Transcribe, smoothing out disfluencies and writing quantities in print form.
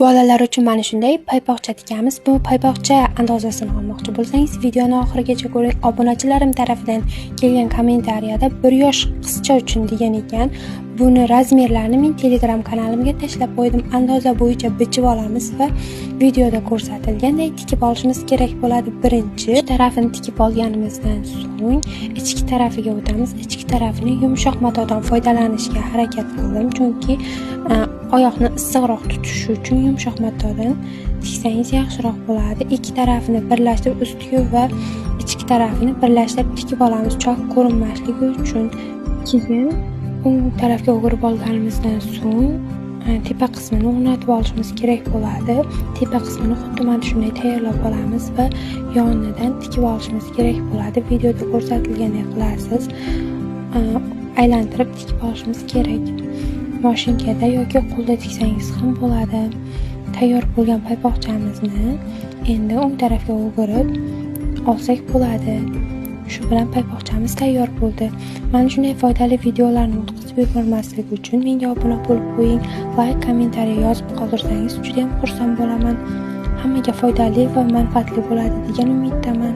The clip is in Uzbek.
Bolalar uchun mana shunday paypoqcha tikamiz. Bu paypoqcha andozasini olmoqchi bo'lsangiz, videoni oxirigacha ko'ring. Obunachilarim tarafidan kelgan kommentariyada 1 yosh qizcha uchun degan ekan. Buni razmerlarini men Telegram kanalimga tashlab qo'ydim. Andoza bo'yicha bichib olamiz va videoda ko'rsatilganday tikib olishimiz kerak bo'ladi. Birinchi tarafini tikib olganimizdan so'ng ichki tarafiga o'tamiz. Ichki tarafini yumshoq matodan foydalanishga harakat qildim, chunki oyoqni issiqroq tutishi uchun yumshoq matodan tiksangiz yaxshiroq bo'ladi. Ikki tarafini birlashtirib, ustki va ichki tarafini birlashtirib tikib olamiz, chok ko'rinmasligi uchun. Keyin o'ng tarafga o'girib olganimizdan so'ng tepa qismini o'rnatib olishimiz kerak bo'ladi. Tepa qismini xuddi mana shunday tayyorlab olamiz va yonidan tikib olishimiz kerak bo'ladi. Videoda ko'rsatilgandek qilasiz. Aylantirib tikib olishimiz kerak. Mashinkada yoki qo'lda tiksangiz ham bo'ladi. Tayyor bo'lgan paypoqchamizni endi o'ng tarafga o'girib olsak bo'ladi. Shu bilan paypoqchamiz tayyor bo'ldi. Mana shunday foydali videolarni o'tkazib yubormaslik uchun menga obuna bo'lib qo'ying, like, kommentariy yozib qoldirsangiz juda ham xursand bo'laman. Hammaga foydali va manfaatli bo'ladi degan umiddaman.